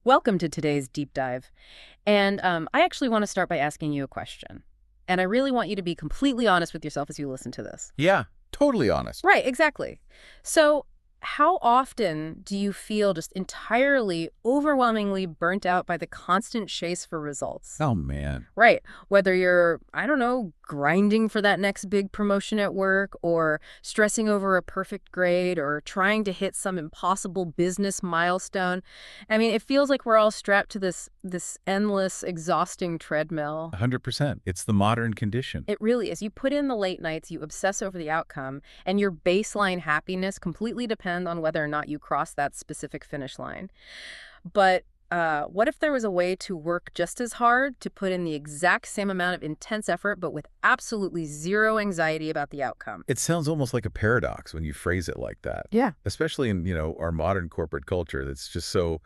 Welcome to today's deep dive. And I actually want to start by asking you a question. And I really want you to be completely honest with yourself as you listen to this. Yeah, totally honest. Right, exactly. So, how often do you feel just entirely, overwhelmingly burnt out by the constant chase for results? Oh, man. Right. Whether you're, I don't know, grinding for that next big promotion at work, or stressing over a perfect grade, or trying to hit some impossible business milestone. I mean, it feels like we're all strapped to this endless, exhausting treadmill. 100%. It's the modern condition. It really is. You put in the late nights, you obsess over the outcome, and your baseline happiness completely depend on whether or not you cross that specific finish line. But what if there was a way to work just as hard, to put in the exact same amount of intense effort, but with absolutely zero anxiety about the outcome? It sounds almost like a paradox when you phrase it like that. Yeah. Especially in, our modern corporate culture that's just so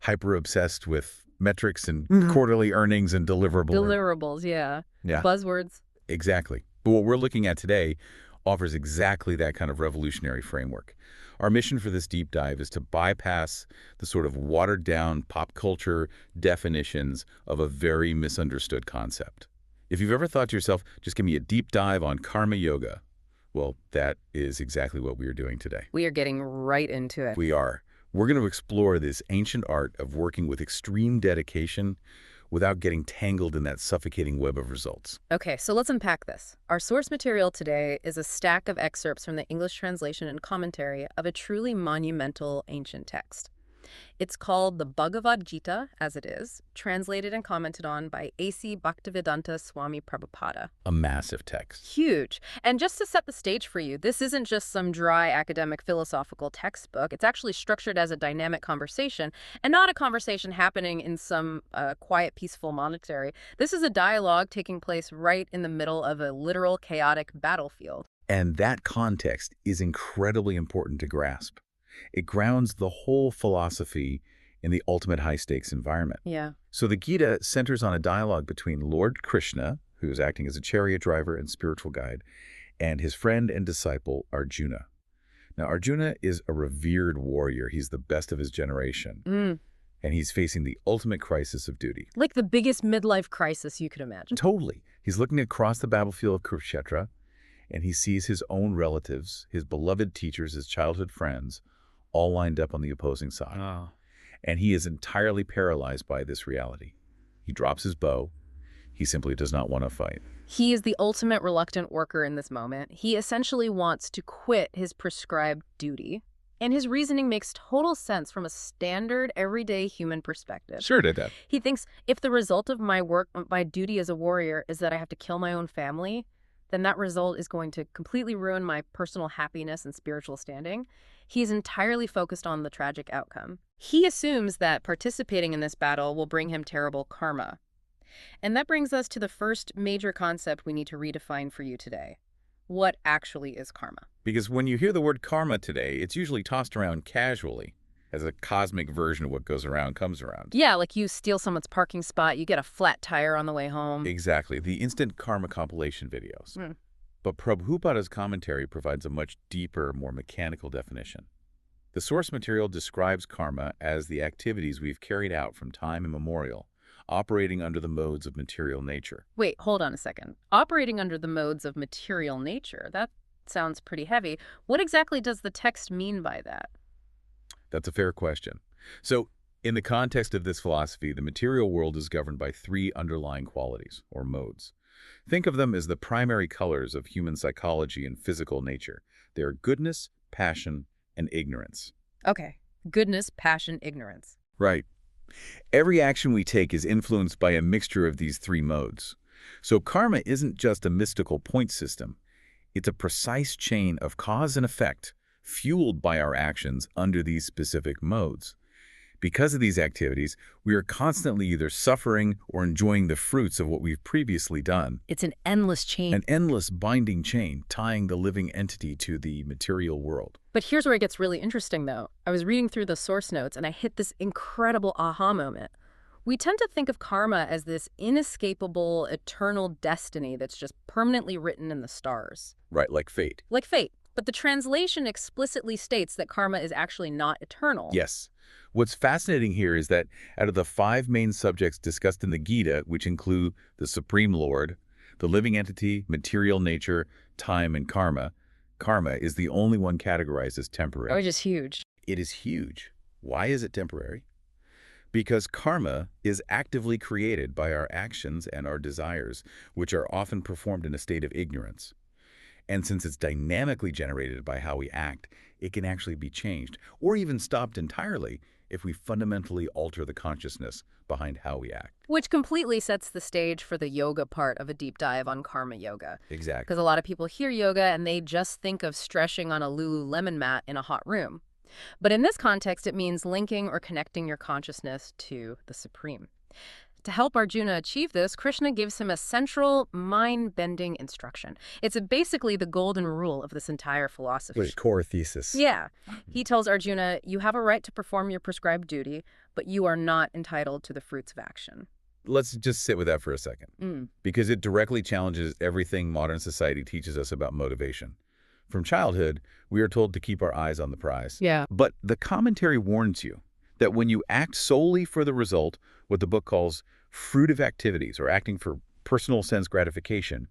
hyper-obsessed with metrics and quarterly earnings and deliverables. Deliverables, yeah. Yeah, Buzzwords. exactly. But what we're looking at today offers exactly that kind of revolutionary framework. Our mission for this deep dive is to bypass the sort of watered-down pop culture definitions of a very misunderstood concept. If you've ever thought to yourself, just give me a deep dive on karma yoga, well, that is exactly what we are doing today. We are getting right into it. We are. We're going to explore this ancient art of working with extreme dedication without getting tangled in that suffocating web of results. Okay, so let's unpack this. Our source material today is a stack of excerpts from the English translation and commentary of a truly monumental ancient text. It's called the Bhagavad Gita, as it is, translated and commented on by A.C. Bhaktivedanta Swami Prabhupada. A massive text. Huge. And just to set the stage for you, this isn't just some dry academic philosophical textbook. It's actually structured as a dynamic conversation, and not a conversation happening in some quiet, peaceful monastery. This is a dialogue taking place right in the middle of a literal, chaotic battlefield. And that context is incredibly important to grasp. It grounds the whole philosophy in the ultimate high-stakes environment. Yeah. So the Gita centers on a dialogue between Lord Krishna, who is acting as a chariot driver and spiritual guide, and his friend and disciple, Arjuna. Now, Arjuna is a revered warrior. He's the best of his generation. And he's facing the ultimate crisis of duty. Like the biggest midlife crisis you could imagine. Totally. He's looking across the battlefield of Kurukshetra, and he sees his own relatives, his beloved teachers, his childhood friends, all lined up on the opposing side. Oh. And he is entirely paralyzed by this reality. He drops his bow. He simply does not want to fight. He is the ultimate reluctant worker in this moment. He essentially wants to quit his prescribed duty. And his reasoning makes total sense from a standard, everyday human perspective. Sure did that. He thinks, if the result of my work, my duty as a warrior, is that I have to kill my own family, then that result is going to completely ruin my personal happiness and spiritual standing. He's entirely focused on the tragic outcome. He assumes that participating in this battle will bring him terrible karma. And that brings us to the first major concept we need to redefine for you today. What actually is karma? Because when you hear the word karma today, it's usually tossed around casually as a cosmic version of what goes around comes around. Yeah, like you steal someone's parking spot, you get a flat tire on the way home. Exactly. The instant karma compilation videos. But Prabhupada's commentary provides a much deeper, more mechanical definition. The source material describes karma as the activities we've carried out from time immemorial, operating under the modes of material nature. Wait, hold on a second. Operating under the modes of material nature, that sounds pretty heavy. What exactly does the text mean by that? That's a fair question. So, in the context of this philosophy, the material world is governed by three underlying qualities, or modes. Think of them as the primary colors of human psychology and physical nature. They are goodness, passion, and ignorance. Okay. Goodness, passion, ignorance. Right. Every action we take is influenced by a mixture of these three modes. So karma isn't just a mystical point system. It's a precise chain of cause and effect fueled by our actions under these specific modes. Because of these activities, we are constantly either suffering or enjoying the fruits of what we've previously done. It's an endless chain. An endless binding chain tying the living entity to the material world. But here's where it gets really interesting, though. I was reading through the source notes, and I hit this incredible aha moment. We tend to think of karma as this inescapable, eternal destiny that's just permanently written in the stars. Right, like fate. Like fate. But the translation explicitly states that karma is actually not eternal. Yes. What's fascinating here is that out of the 5 main subjects discussed in the Gita, which include the Supreme Lord, the living entity, material nature, time, and karma, karma is the only one categorized as temporary. Which is huge. It is huge. Why is it temporary? Because karma is actively created by our actions and our desires, which are often performed in a state of ignorance. And since it's dynamically generated by how we act, it can actually be changed, or even stopped entirely, if we fundamentally alter the consciousness behind how we act. Which completely sets the stage for the yoga part of a deep dive on karma yoga. Exactly. Because a lot of people hear yoga and they just think of stretching on a Lululemon mat in a hot room. But in this context, it means linking or connecting your consciousness to the Supreme. To help Arjuna achieve this, Krishna gives him a central, mind-bending instruction. It's basically the golden rule of this entire philosophy. Which core thesis? Yeah. He tells Arjuna, you have a right to perform your prescribed duty, but you are not entitled to the fruits of action. Let's just sit with that for a second, because it directly challenges everything modern society teaches us about motivation. From childhood, we are told to keep our eyes on the prize. Yeah. But the commentary warns you that when you act solely for the result, what the book calls fruitive activities, or acting for personal sense gratification,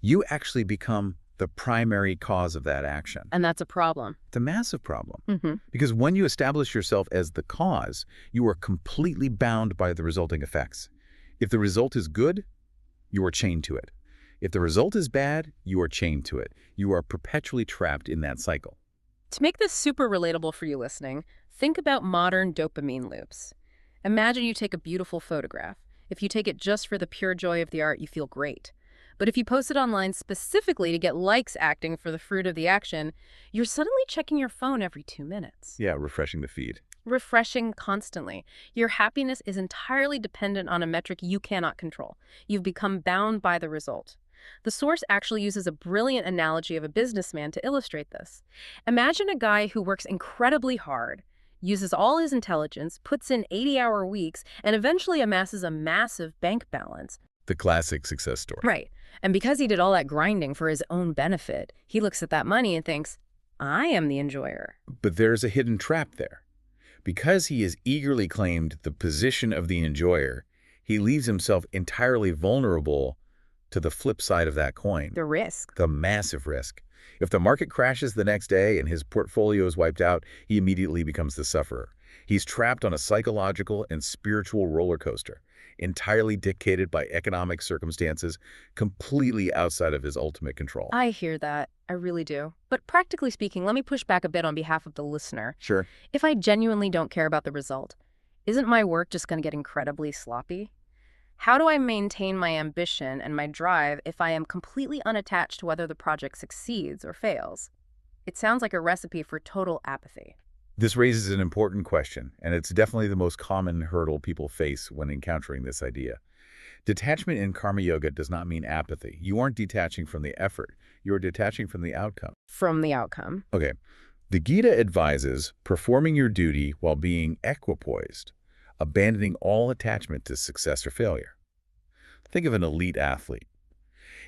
you actually become the primary cause of that action. And that's a problem. It's a massive problem. Because when you establish yourself as the cause, you are completely bound by the resulting effects. If the result is good, you are chained to it. If the result is bad, you are chained to it. You are perpetually trapped in that cycle. To make this super relatable for you listening, think about modern dopamine loops. Imagine you take a beautiful photograph. If you take it just for the pure joy of the art, you feel great. But if you post it online specifically to get likes acting for the fruit of the action, you're suddenly checking your phone every 2 minutes. Yeah, refreshing the feed. Refreshing constantly. Your happiness is entirely dependent on a metric you cannot control. You've become bound by the result. The source actually uses a brilliant analogy of a businessman to illustrate this. Imagine a guy who works incredibly hard, uses all his intelligence, puts in 80-hour weeks, and eventually amasses a massive bank balance. The classic success story. Right. And because he did all that grinding for his own benefit, he looks at that money and thinks, I am the enjoyer. But there's a hidden trap there. Because he has eagerly claimed the position of the enjoyer, he leaves himself entirely vulnerable to the flip side of that coin. The risk. The massive risk. If the market crashes the next day and his portfolio is wiped out, he immediately becomes the sufferer. He's trapped on a psychological and spiritual roller coaster, entirely dictated by economic circumstances, completely outside of his ultimate control. I hear that. I really do. But practically speaking, let me push back a bit on behalf of the listener. Sure. If I genuinely don't care about the result, isn't my work just going to get incredibly sloppy? How do I maintain my ambition and my drive if I am completely unattached to whether the project succeeds or fails? It sounds like a recipe for total apathy. This raises an important question, and it's definitely the most common hurdle people face when encountering this idea. Detachment in karma yoga does not mean apathy. You aren't detaching from the effort. You're detaching from the outcome. From the outcome. Okay. The Gita advises performing your duty while being equipoised, abandoning all attachment to success or failure. Think of an elite athlete.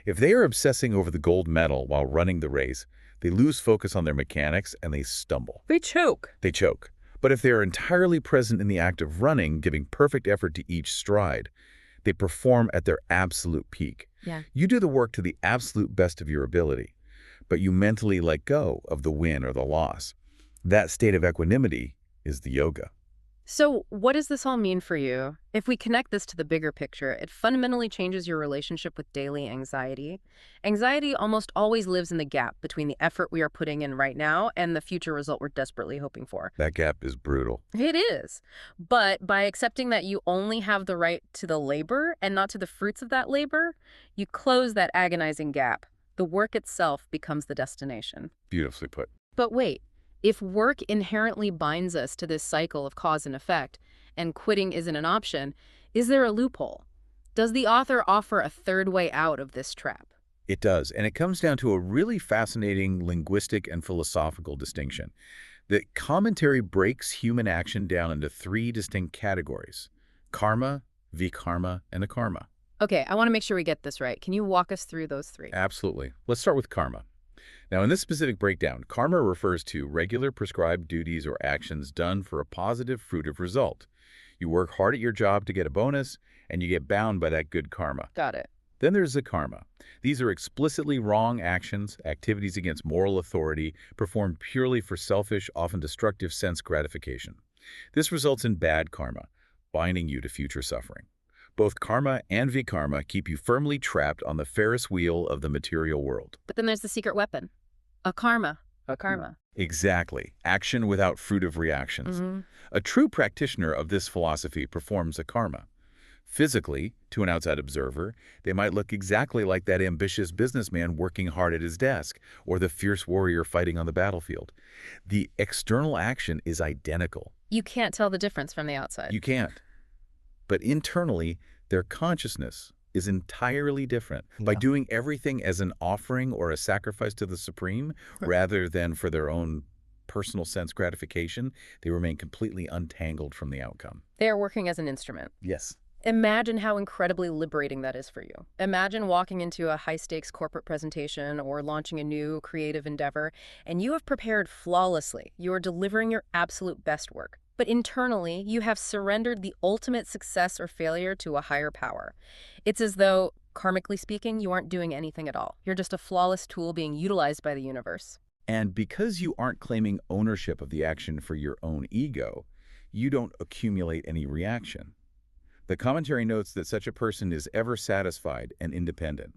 If they are obsessing over the gold medal while running the race, they lose focus on their mechanics and they stumble. They choke. They choke. But if they are entirely present in the act of running, giving perfect effort to each stride, they perform at their absolute peak. Yeah. You do the work to the absolute best of your ability, but you mentally let go of the win or the loss. That state of equanimity is the yoga. So what does this all mean for you? If we connect this to the bigger picture, it fundamentally changes your relationship with daily anxiety. Anxiety almost always lives in the gap between the effort we are putting in right now and the future result we're desperately hoping for. That gap is brutal. It is. But by accepting that you only have the right to the labor and not to the fruits of that labor, you close that agonizing gap. The work itself becomes the destination. Beautifully put. But wait. If work inherently binds us to this cycle of cause and effect, and quitting isn't an option, is there a loophole? Does the author offer a third way out of this trap? It does, and it comes down to a really fascinating linguistic and philosophical distinction. The commentary breaks human action down into 3 distinct categories: karma, vikarma, and akarma. Okay, I want to make sure we get this right. Can you walk us through those 3? Absolutely. Let's start with karma. Now, in this specific breakdown, karma refers to regular prescribed duties or actions done for a positive fruitive result. You work hard at your job to get a bonus, and you get bound by that good karma. Got it. Then there's the karma. These are explicitly wrong actions, activities against moral authority, performed purely for selfish, often destructive sense gratification. This results in bad karma, binding you to future suffering. Both karma and vikarma keep you firmly trapped on the Ferris wheel of the material world. But then there's the secret weapon. A karma. A karma. Exactly. Action without fruitive reactions. A true practitioner of this philosophy performs a karma. Physically, to an outside observer, they might look exactly like that ambitious businessman working hard at his desk or the fierce warrior fighting on the battlefield. The external action is identical. You can't tell the difference from the outside. You can't. But internally, their consciousness is entirely different. By doing everything as an offering or a sacrifice to the Supreme, rather than for their own personal sense gratification, they remain completely untangled from the outcome. They are working as an instrument. Yes. Imagine how incredibly liberating that is for you. Imagine walking into a high-stakes corporate presentation or launching a new creative endeavor, and you have prepared flawlessly. You are delivering your absolute best work. But internally, you have surrendered the ultimate success or failure to a higher power. It's as though, karmically speaking, you aren't doing anything at all. You're just a flawless tool being utilized by the universe. And because you aren't claiming ownership of the action for your own ego, you don't accumulate any reaction. The commentary notes that such a person is ever satisfied and independent.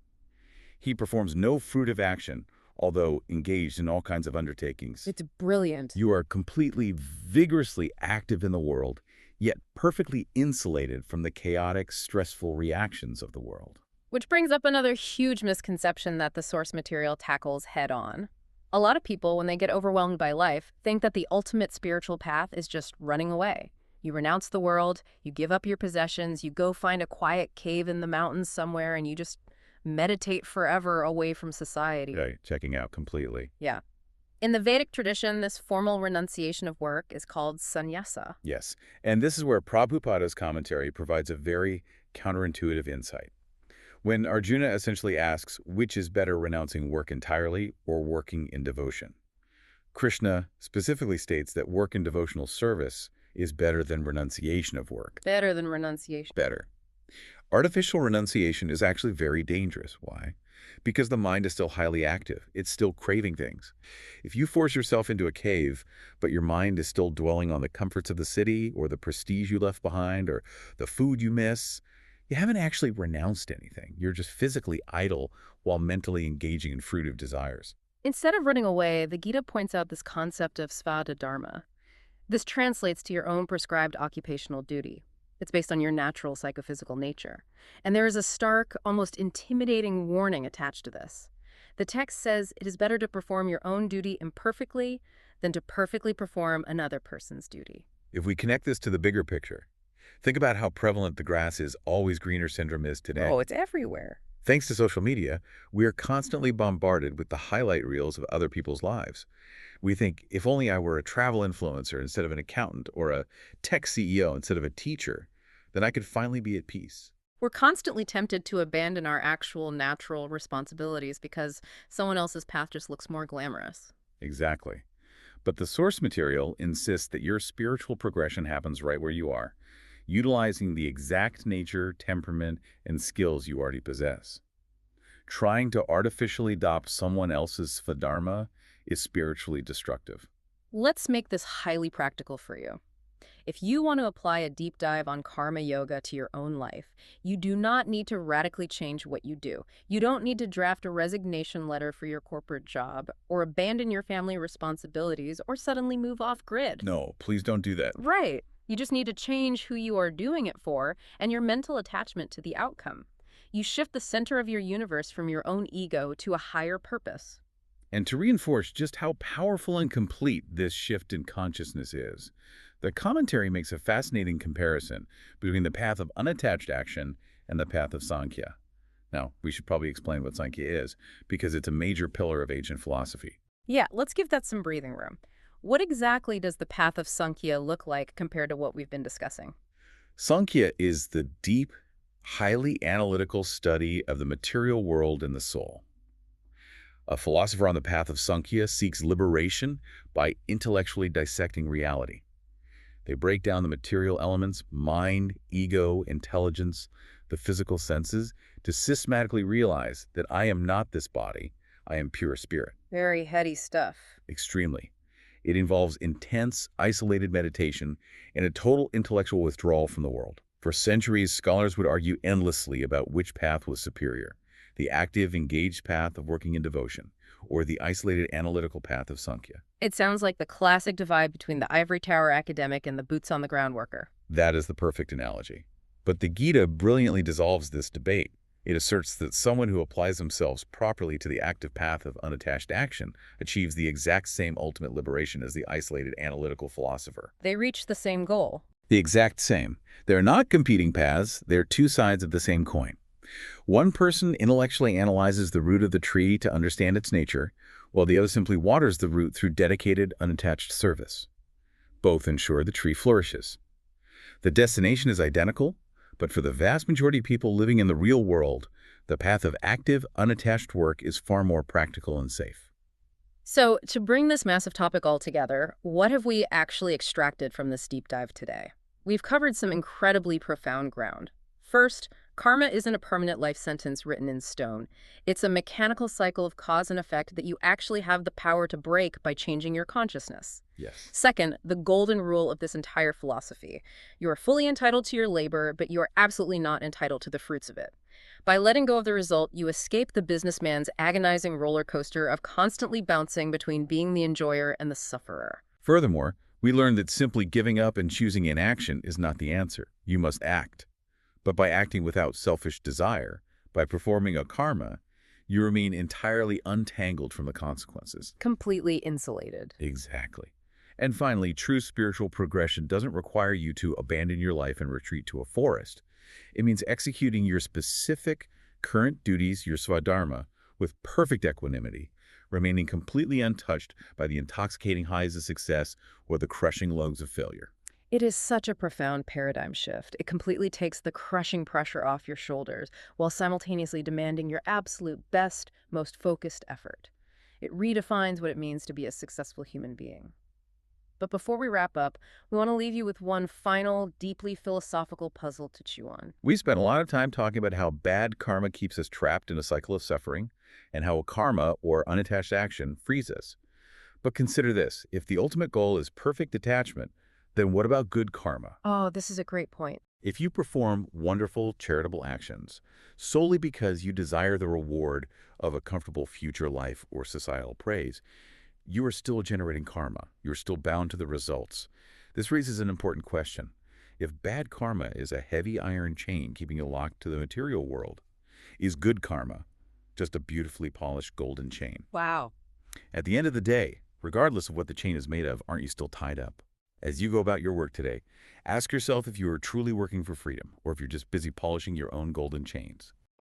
He performs no fruitive action, although engaged in all kinds of undertakings. It's brilliant. You are completely, vigorously active in the world, yet perfectly insulated from the chaotic, stressful reactions of the world. Which brings up another huge misconception that the source material tackles head-on. A lot of people, when they get overwhelmed by life, think that the ultimate spiritual path is just running away. You renounce the world, you give up your possessions, you go find a quiet cave in the mountains somewhere, and you just meditate forever away from society. Okay, checking out completely. Yeah. In the Vedic tradition, this formal renunciation of work is called sannyasa. Yes, and this is where Prabhupada's commentary provides a very counterintuitive insight. When Arjuna essentially asks which is better, renouncing work entirely or working in devotion, Krishna specifically states that work in devotional service is better than renunciation of work. Better than renunciation. Better. Artificial renunciation is actually very dangerous. Why? Because the mind is still highly active. It's still craving things. If you force yourself into a cave, but your mind is still dwelling on the comforts of the city or the prestige you left behind or the food you miss, you haven't actually renounced anything. You're just physically idle while mentally engaging in fruitive desires. Instead of running away, the Gita points out this concept of svada dharma. This translates to your own prescribed occupational duty. It's based on your natural psychophysical nature. And there is a stark, almost intimidating warning attached to this. The text says it is better to perform your own duty imperfectly than to perfectly perform another person's duty. If we connect this to the bigger picture, think about how prevalent the grass is always greener syndrome is today. Oh, it's everywhere. Thanks to social media, we are constantly bombarded with the highlight reels of other people's lives. We think, if only I were a travel influencer instead of an accountant or a tech CEO instead of a teacher, then I could finally be at peace. We're constantly tempted to abandon our actual natural responsibilities because someone else's path just looks more glamorous. Exactly. But the source material insists that your spiritual progression happens right where you are, utilizing the exact nature, temperament, and skills you already possess. Trying to artificially adopt someone else's svadharma is spiritually destructive. Let's make this highly practical for you. If you want to apply a deep dive on karma yoga to your own life, you do not need to radically change what you do. You don't need to draft a resignation letter for your corporate job, or abandon your family responsibilities, or suddenly move off grid. No, please don't do that. Right. You just need to change who you are doing it for and your mental attachment to the outcome. You shift the center of your universe from your own ego to a higher purpose. And to reinforce just how powerful and complete this shift in consciousness is, the commentary makes a fascinating comparison between the path of unattached action and the path of Sankhya. Now, we should probably explain what Sankhya is, because it's a major pillar of ancient philosophy. Yeah, let's give that some breathing room. What exactly does the path of Sankhya look like compared to what we've been discussing? Sankhya is the deep, highly analytical study of the material world and the soul. A philosopher on the path of Sankhya seeks liberation by intellectually dissecting reality. They break down the material elements, mind, ego, intelligence, the physical senses, to systematically realize that I am not this body, I am pure spirit. Very heady stuff. Extremely. It involves intense, isolated meditation and a total intellectual withdrawal from the world. For centuries, scholars would argue endlessly about which path was superior, the active, engaged path of working in devotion, or the isolated, analytical path of Sankhya. It sounds like the classic divide between the ivory tower academic and the boots-on-the-ground worker. That is the perfect analogy. But the Gita brilliantly dissolves this debate. It asserts that someone who applies themselves properly to the active path of unattached action achieves the exact same ultimate liberation as the isolated analytical philosopher. They reach the same goal. The exact same. They're not competing paths, they're two sides of the same coin. One person intellectually analyzes the root of the tree to understand its nature, while the other simply waters the root through dedicated, unattached service. Both ensure the tree flourishes. The destination is identical, but for the vast majority of people living in the real world, the path of active, unattached work is far more practical and safe. So, to bring this massive topic all together, what have we actually extracted from this deep dive today? We've covered some incredibly profound ground. First, karma isn't a permanent life sentence written in stone. It's a mechanical cycle of cause and effect that you actually have the power to break by changing your consciousness. Yes. Second, the golden rule of this entire philosophy. You are fully entitled to your labor, but you are absolutely not entitled to the fruits of it. By letting go of the result, you escape the businessman's agonizing roller coaster of constantly bouncing between being the enjoyer and the sufferer. Furthermore, we learned that simply giving up and choosing inaction is not the answer. You must act. But by acting without selfish desire, by performing a karma, you remain entirely untangled from the consequences. Completely insulated. Exactly. And finally, true spiritual progression doesn't require you to abandon your life and retreat to a forest. It means executing your specific current duties, your swadharma, with perfect equanimity, remaining completely untouched by the intoxicating highs of success or the crushing lows of failure. It is such a profound paradigm shift. It completely takes the crushing pressure off your shoulders while simultaneously demanding your absolute best, most focused effort. It redefines what it means to be a successful human being. But before we wrap up, we want to leave you with one final, deeply philosophical puzzle to chew on. We spent a lot of time talking about how bad karma keeps us trapped in a cycle of suffering and how karma, or unattached action, frees us. But consider this. If the ultimate goal is perfect detachment, then what about good karma? Oh, this is a great point. If you perform wonderful charitable actions solely because you desire the reward of a comfortable future life or societal praise, you are still generating karma. You're still bound to the results. This raises an important question. If bad karma is a heavy iron chain keeping you locked to the material world, is good karma just a beautifully polished golden chain? Wow. At the end of the day, regardless of what the chain is made of, aren't you still tied up? As you go about your work today, ask yourself if you are truly working for freedom or if you're just busy polishing your own golden chains.